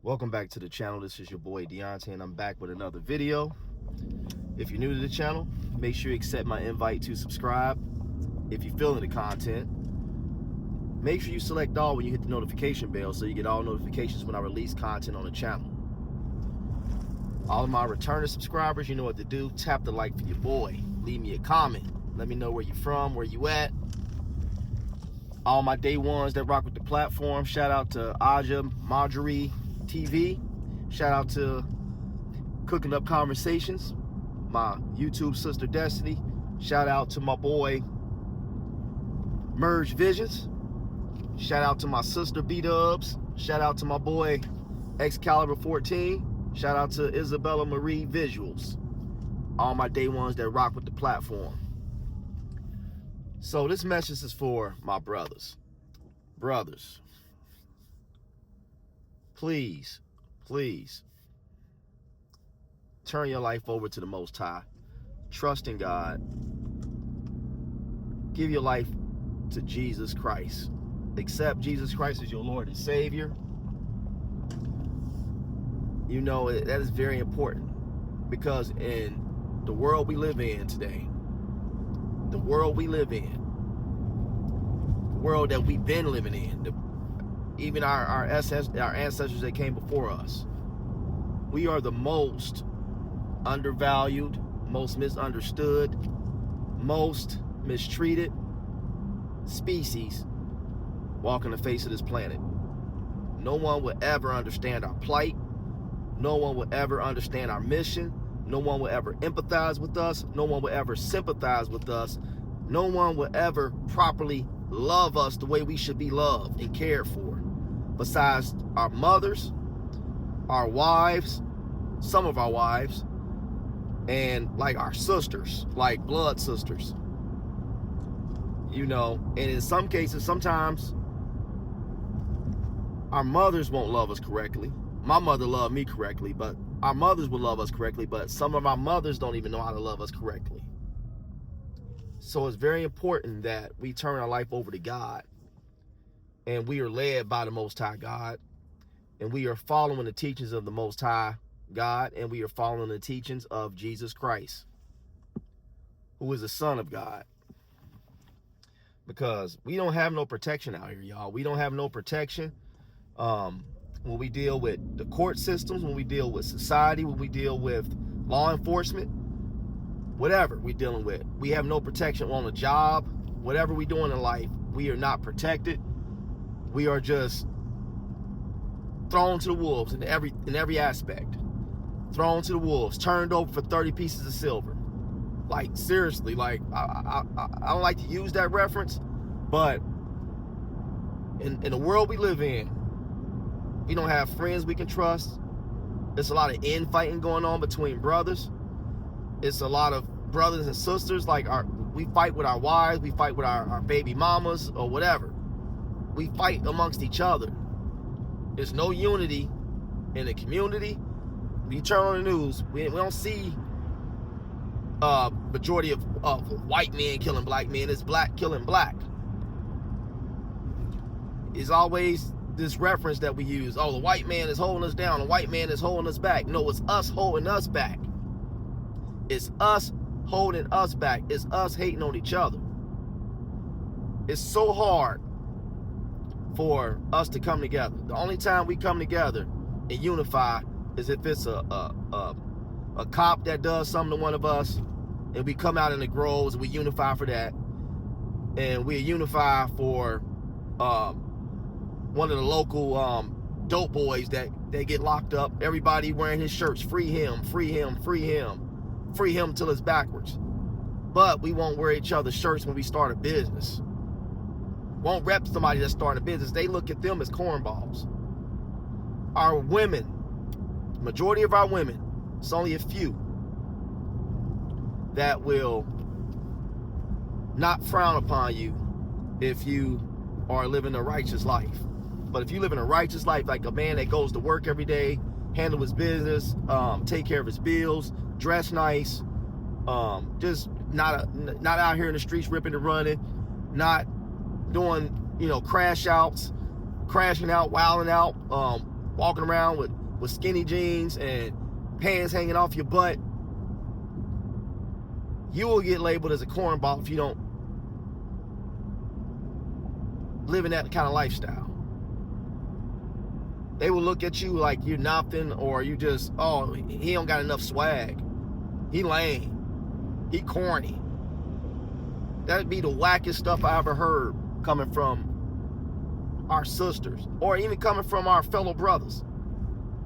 Welcome back to the channel. This is your boy Deonte, and I'm back with another video. If you're new to the channel, make sure you accept my invite to subscribe. If you're feeling the content, make sure you select all when you hit the notification bell so you get all notifications when I release content on the channel. All of my returning subscribers, you know what to do. Tap the like for your boy. Leave me a comment. Let me know where you're from, where you at. All my day ones that rock with the platform, shout out to Aja, Marjorie TV. Shout out to Cooking Up Conversations, my YouTube sister Destiny. Shout out to my boy Merge Visions. Shout out to my sister B-Dubs. Shout out to my boy Excalibur 14. Shout out to Isabella Marie Visuals. All my day ones that rock with the platform. So this message is for my brothers. Brothers, please turn your life over to the Most High. Trust in God. Give your life to Jesus Christ. Accept Jesus Christ as your Lord and Savior. You know, that is very important, because in the world we live in today, the world we live in, the world that we've been living in, even our ancestors that came before us, we are the most undervalued, most misunderstood, most mistreated species walking the face of this planet. No one will ever understand our plight. No one will ever understand our mission. No one will ever empathize with us. No one will ever sympathize with us. No one will ever properly love us the way we should be loved and cared for, besides our mothers, our wives, some of our wives, and like our sisters, like blood sisters. You know, and in some cases, sometimes our mothers won't love us correctly. My mother loved me correctly, but our mothers will love us correctly, but some of our mothers don't even know how to love us correctly. So it's very important that we turn our life over to God, and we are led by the Most High God, and we are following the teachings of the Most High God, and we are following the teachings of Jesus Christ, who is the Son of God. Because we don't have no protection out here, y'all. We don't have no protection. When we deal with the court systems, when we deal with society, when we deal with law enforcement, whatever we're dealing with, we have no protection on the job. Whatever we're doing in life, we are not protected. We are just thrown to the wolves in every aspect. Thrown to the wolves, turned over for 30 pieces of silver. Like, seriously, like, I don't like to use that reference, but in the world we live in, we don't have friends we can trust. There's a lot of infighting going on between brothers. It's a lot of brothers and sisters, like we fight with our wives, we fight with our baby mamas or whatever. We fight amongst each other. There's no unity in the community. When you turn on the news, we don't see majority of white men killing black men. It's black killing black. It's always this reference that we use. Oh, the white man is holding us down. The white man is holding us back. No, it's us holding us back. It's us holding us back. It's us hating on each other. It's so hard for us to come together. The only time we come together and unify is if it's a cop that does something to one of us, and we come out in the groves and we unify for that, and we unify for one of the local dope boys that they get locked up. Everybody wearing his shirts, free him, free him, free him, free him till it's backwards. But we won't wear each other's shirts when we start a business. Won't rep somebody that's starting a business. They look at them as cornballs. Our women, majority of our women, it's only a few that will not frown upon you if you are living a righteous life. But if you live in a righteous life, like a man that goes to work every day, handle his business, take care of his bills, dress nice, just not out here in the streets ripping and running, not doing, crashing out, wilding out, walking around with skinny jeans and pants hanging off your butt, you will get labeled as a cornball if you don't live in that kind of lifestyle. They will look at you like you're nothing, or you just, oh, he don't got enough swag. He lame. He corny. That'd be the wackest stuff I ever heard coming from our sisters, or even coming from our fellow brothers.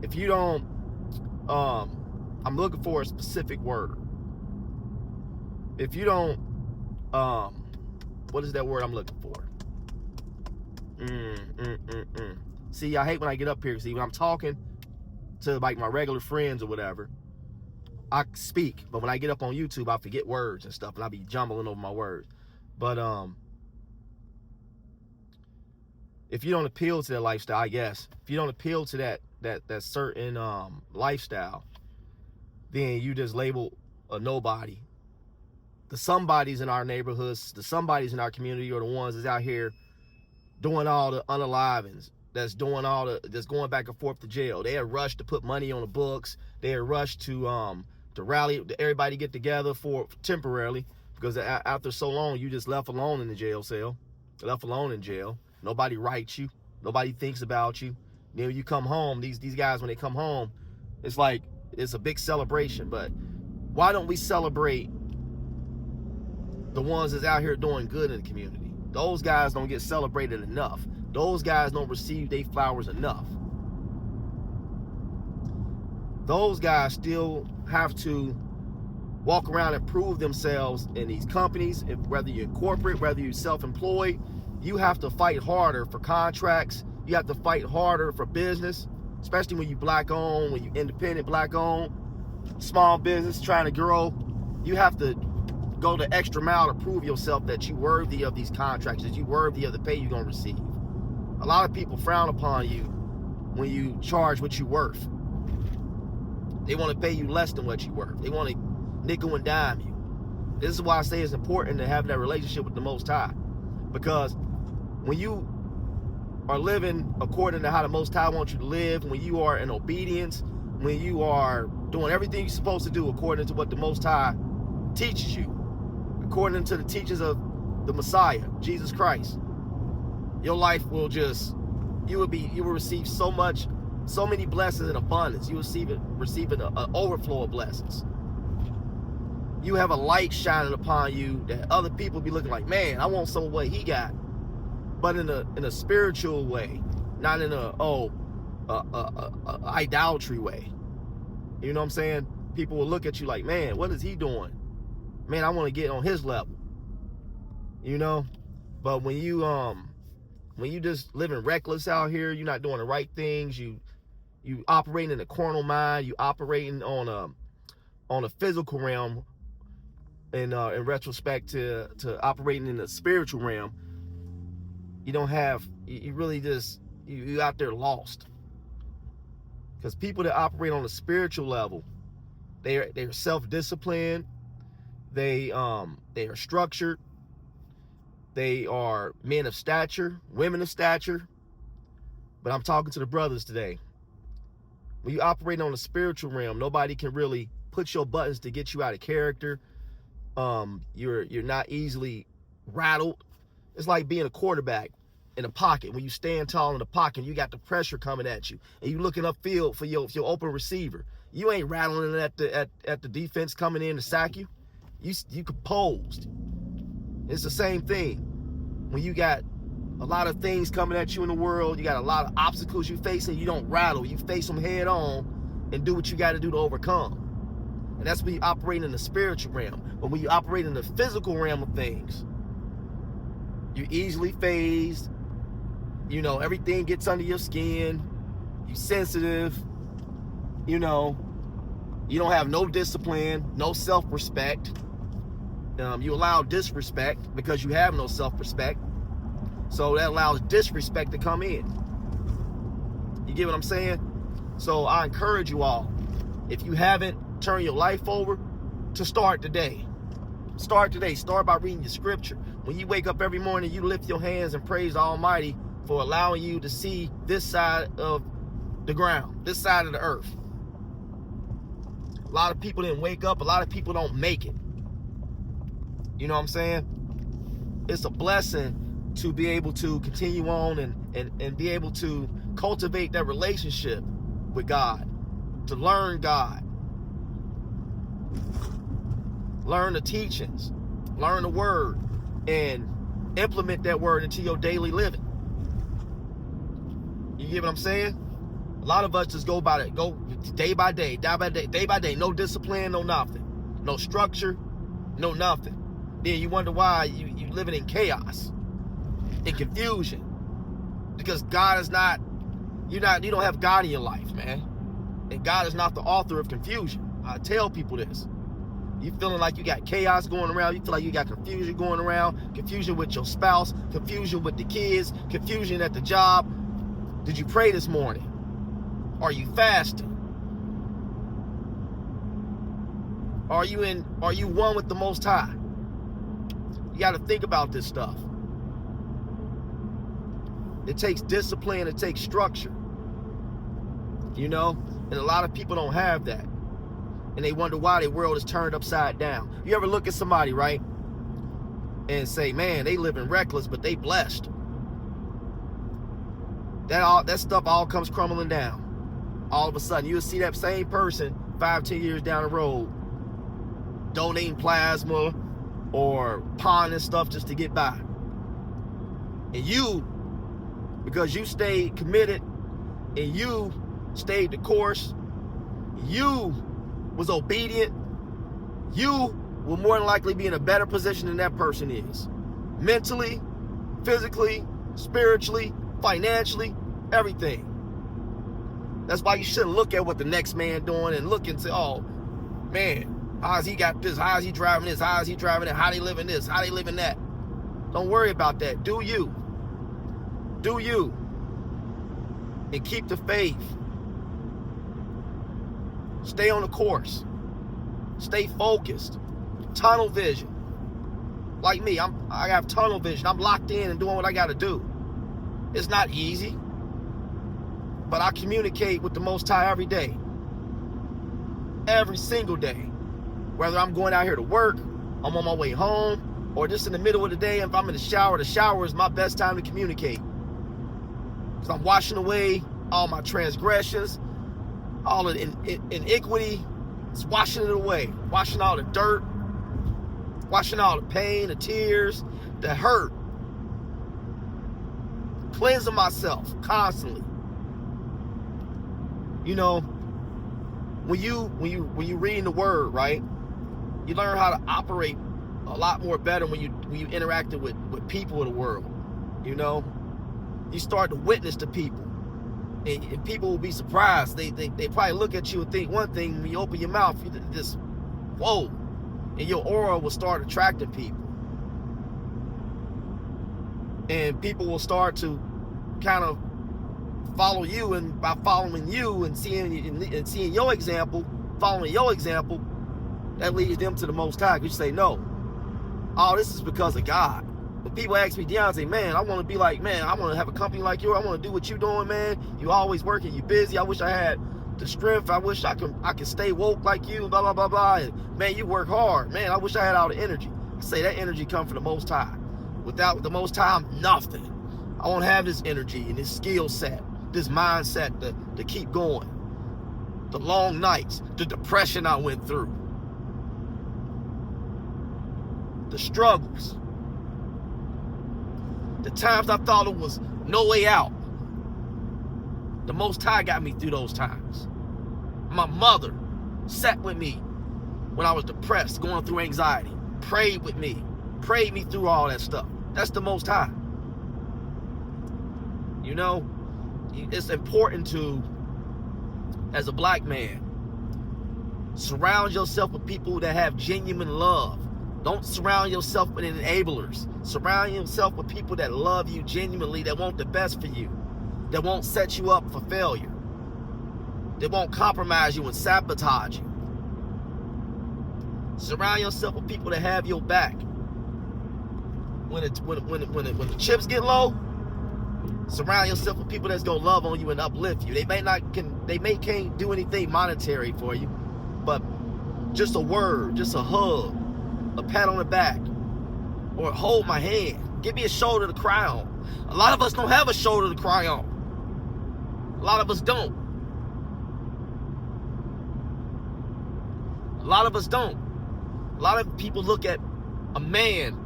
If you don't, I'm looking for a specific word. If you don't, what is that word I'm looking for? See, I hate when I get up here. See, when I'm talking to like my regular friends or whatever, I speak. But when I get up on YouTube, I forget words and stuff, and I be jumbling over my words. But if you don't appeal to that lifestyle, I guess, if you don't appeal to that certain lifestyle, then you just label a nobody. The somebodies in our neighborhoods, the somebodies in our community are the ones that's out here doing all the unalivings, that's going back and forth to jail. They had rushed to put money on the books. They had rushed to rally everybody get together for temporarily, because after so long you just left alone in the jail cell, left alone in jail. Nobody writes you, nobody thinks about you. Then when you come home, these guys, when they come home, it's like it's a big celebration. But why don't we celebrate the ones that's out here doing good in the community? Those guys don't get celebrated enough. Those guys don't receive their flowers enough. Those guys still have to walk around and prove themselves in these companies. Whether you're corporate, whether you're self-employed, you have to fight harder for contracts. You have to fight harder for business, especially when you black owned, when you independent, black owned, small business trying to grow. You have to go the extra mile to prove yourself that you're worthy of these contracts, that you're worthy of the pay you're going to receive. A lot of people frown upon you when you charge what you're worth. They want to pay you less than what you're worth. They want to nickel and dime you. This is why I say it's important to have that relationship with the Most High. Because when you are living according to how the Most High wants you to live, when you are in obedience, when you are doing everything you're supposed to do according to what the Most High teaches you, according to the teachings of the Messiah, Jesus Christ, your life will just, you will receive so many blessings in abundance. You will receive an overflow of blessings. You have a light shining upon you that other people be looking like, man, I want some of what he got. But in a spiritual way, not in a idolatry way. You know what I'm saying? People will look at you like, man, what is he doing? Man, I want to get on his level. You know? But when you just living reckless out here, you're not doing the right things, you operating in a carnal mind, you operating on a physical realm, in retrospect to operating in the spiritual realm, you out there lost. Because people that operate on a spiritual level, they're self-disciplined, they are structured, they are men of stature, women of stature. But I'm talking to the brothers today. When you operate on a spiritual realm, nobody can really push your buttons to get you out of character. You're not easily rattled. It's like being a quarterback in a pocket. When you stand tall in the pocket, you got the pressure coming at you, and you looking upfield for your open receiver. You ain't rattling at the defense coming in to sack you. You composed. It's the same thing. When you got a lot of things coming at you in the world, you got a lot of obstacles you facing, you don't rattle. You face them head on and do what you got to do to overcome. And that's when you operate in the spiritual realm. But when you operate in the physical realm of things, you're easily fazed. You know, everything gets under your skin. You're sensitive. You know, you don't have no discipline, no self-respect. You allow disrespect because you have no self-respect. So that allows disrespect to come in. You get what I'm saying? So I encourage you all, if you haven't turned your life over, to start today. Start today. Start by reading your scripture. When you wake up every morning, you lift your hands and praise the Almighty for allowing you to see this side of the ground, this side of the earth. A lot of people didn't wake up. A lot of people don't make it. You know what I'm saying? It's a blessing to be able to continue on and be able to cultivate that relationship with God, to learn God, learn the teachings, learn the word, and implement that word into your daily living. You get what I'm saying? A lot of us just go day by day, no discipline, no nothing, no structure, no nothing. Then you wonder why you living in chaos, in confusion, because God is not, you don't have God in your life, man. And God is not the author of confusion. I tell people this. You feeling like you got chaos going around, you feel like you got confusion going around, confusion with your spouse, confusion with the kids, confusion at the job. Did you pray this morning? Are you fasting? Are you one with the Most High? You got to think about this stuff. It takes discipline, it takes structure. You know? And a lot of people don't have that. And they wonder why their world is turned upside down. You ever look at somebody, right? And say, man, they living reckless, but they blessed. That stuff all comes crumbling down. All of a sudden, you'll see that same person 5-10 years down the road donating plasma or pawning stuff just to get by. And you, because you stayed committed and you stayed the course, you was obedient, you will more than likely be in a better position than that person is. Mentally, physically, spiritually, financially, everything. That's why you shouldn't look at what the next man doing and look and say, oh, man, how's he got this? How's he driving this? How's he driving that? How they living this? How they living that? Don't worry about that. Do you. Do you. And keep the faith. Stay on the course. Stay focused. Tunnel vision. Like me, I have tunnel vision. I'm locked in and doing what I got to do. It's not easy. But I communicate with the Most High every day. Every single day. Whether I'm going out here to work, I'm on my way home, or just in the middle of the day, if I'm in the shower is my best time to communicate. Because I'm washing away all my transgressions, all the iniquity. It's washing it away. Washing all the dirt. Washing all the pain, the tears, the hurt. Cleansing myself constantly. You know, when you reading the word, right, you learn how to operate a lot more better when you interacted with people in the world. You know, you start to witness to people, and people will be surprised. They probably look at you and think one thing. When you open your mouth, you just whoa, and your aura will start attracting people, and people will start to kind of follow you, and by following you and seeing your example, following your example, that leads them to the Most High. You say, no, all this is because of God. When people ask me, Deonte, man, I want to be like, man, I want to have a company like yours. I want to do what you're doing, man. You always working, you busy. I wish I had the strength. I wish I could stay woke like you, blah, blah, blah, blah. And man, you work hard. Man, I wish I had all the energy. I say that energy comes from the Most High. Without the Most High, I'm nothing. I won't have this energy and this skill set, this mindset to keep going. The long nights, the depression I went through, the struggles, the times I thought it was no way out. The Most High got me through those times. My mother sat with me when I was depressed, going through anxiety, prayed with me, prayed me through all that stuff. That's the Most High. You know, it's important to, as a black man, surround yourself with people that have genuine love. Don't surround yourself with enablers. Surround yourself with people that love you genuinely, that want the best for you, that won't set you up for failure, that won't compromise you and sabotage you. Surround yourself with people that have your back. When the chips get low, Surround yourself with people that's gonna love on you and uplift you. They can't do anything monetary for you, but just a word, just a hug, a pat on the back, or hold my hand. Give me a shoulder to cry on. A lot of us don't have a shoulder to cry on. A lot of us don't. A lot of us don't. A lot of people look at a man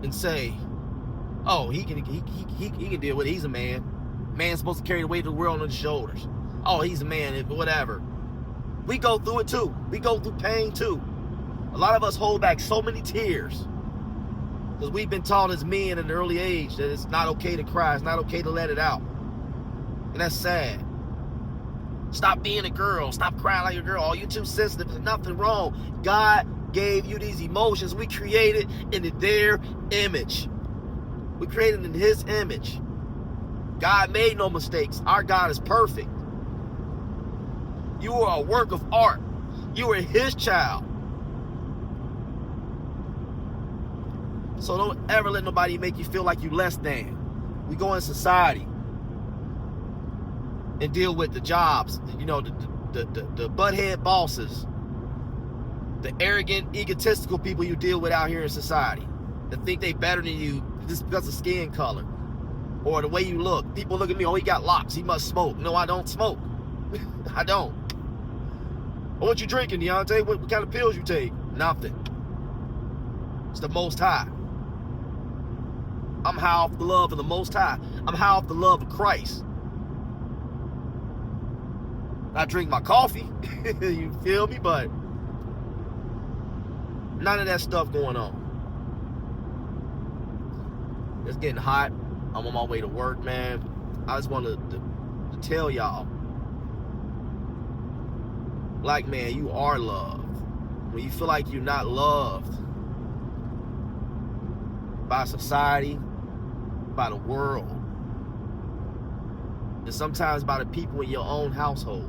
and say, oh, he can deal with it. He's a man. Man's supposed to carry the weight of the world on his shoulders. Oh, he's a man, whatever. We go through it too. We go through pain too. A lot of us hold back so many tears because we've been taught as men at an early age that it's not okay to cry. It's not okay to let it out. And that's sad. Stop being a girl. Stop crying like a girl. Oh, you're too sensitive. There's nothing wrong. God gave you these emotions. We created in their image. We created in His image. God made no mistakes. Our God is perfect. You are a work of art. You are His child. So don't ever let nobody make you feel like you less than. We go in society and deal with the jobs, the butthead bosses, the arrogant, egotistical people you deal with out here in society that think they better than you just because of skin color or the way you look. People look at me, oh, he got locks, he must smoke. No, I don't smoke. I don't. What you drinking, Deonte? What kind of pills you take? Nothing. It's the Most High. I'm high off the love of the Most High. I'm high off the love of Christ. I drink my coffee, you feel me? But none of that stuff going on. It's getting hot. I'm on my way to work, man. I just wanted to tell y'all, black man, you are loved. When you feel like you're not loved by society, by the world, and sometimes by the people in your own household,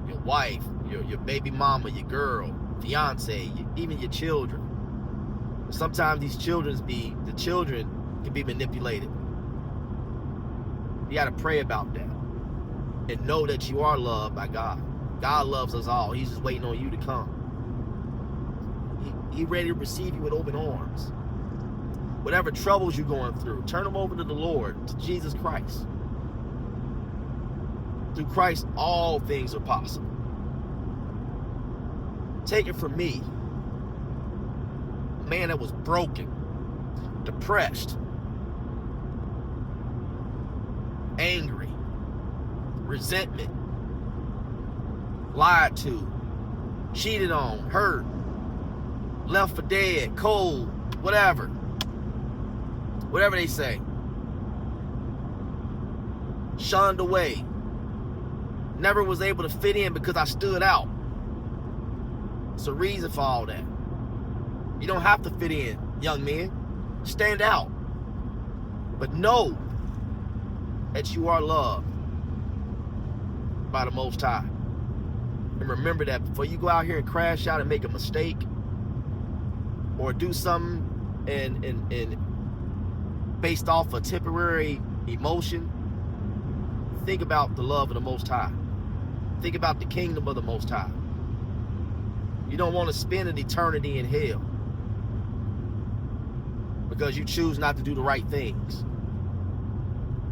your wife, your baby mama, your girl, fiance, even your children. Sometimes the children can be manipulated. You got to pray about that and know that you are loved by God. God loves us all. He's just waiting on you to come. He's ready to receive you with open arms. Whatever troubles you're going through, turn them over to the Lord, to Jesus Christ. Through Christ, all things are possible. Take it from me, a man that was broken, depressed, angry, resentment, lied to, cheated on, hurt, left for dead, cold, whatever they say, shunned away, never was able to fit in because I stood out. It's a reason for all that. You don't have to fit in, young men. Stand out. But know that you are loved by the Most High. And remember that before you go out here and crash out and make a mistake or do something and based off a temporary emotion, think about the love of the Most High. Think about the kingdom of the Most High. You don't want to spend an eternity in hell because you choose not to do the right things.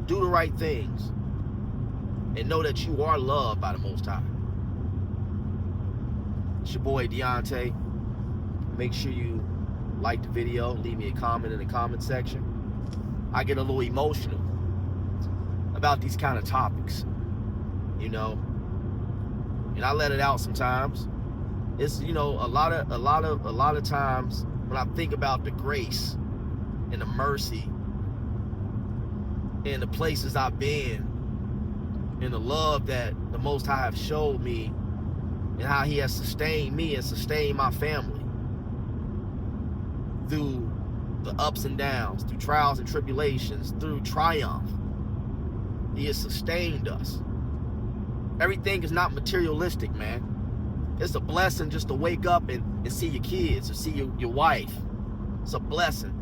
Do the right things and know that you are loved by the Most High. It's your boy Deonte. Make sure you like the video, leave me a comment in the comment section. I get a little emotional about these kind of topics, and I let it out sometimes. It's a lot of times when I think about the grace and the mercy and the places I've been and the love that the Most High have showed me and how He has sustained me and sustained my family through the ups and downs, through trials and tribulations, through triumph. He has sustained us. Everything is not materialistic, man. It's a blessing just to wake up and see your kids or see your wife. It's a blessing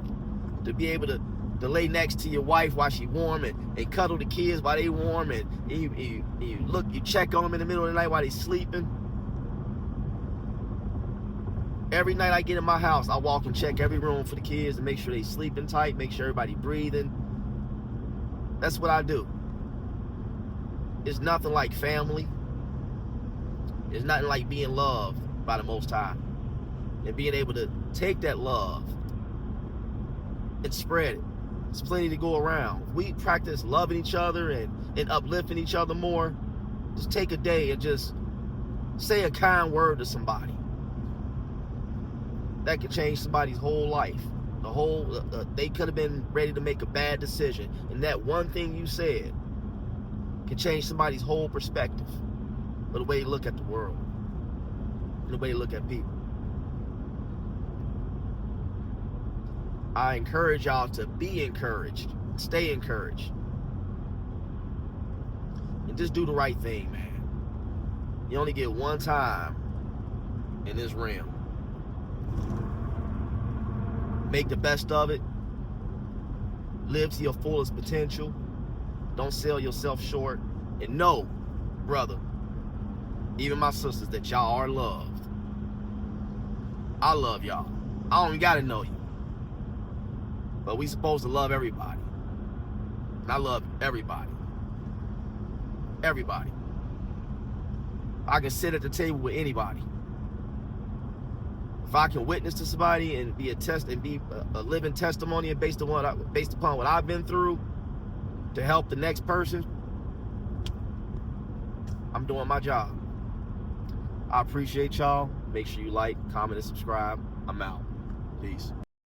to be able to to lay next to your wife while she warm and cuddle the kids while they warm, and you check on them in the middle of the night while they sleeping. Every night I get in my house, I walk and check every room for the kids to make sure they sleeping tight, make sure everybody breathing. That's what I do. It's nothing like family. It's nothing like being loved by the Most High and being able to take that love and spread it. There's plenty to go around. If we practice loving each other and uplifting each other more, just take a day and just say a kind word to somebody. That could change somebody's whole life. They could have been ready to make a bad decision, and that one thing you said can change somebody's whole perspective of the way they look at the world and the way they look at people. I encourage y'all to be encouraged, stay encouraged, and just do the right thing, man. You only get one time in this realm. Make the best of it. Live to your fullest potential. Don't sell yourself short. And know, brother, even my sisters, that y'all are loved. I love y'all. I don't even gotta know you. But we supposed to love everybody. And I love everybody. Everybody. I can sit at the table with anybody. If I can witness to somebody and be a living testimony based upon what I've been through to help the next person, I'm doing my job. I appreciate y'all. Make sure you like, comment, and subscribe. I'm out. Peace.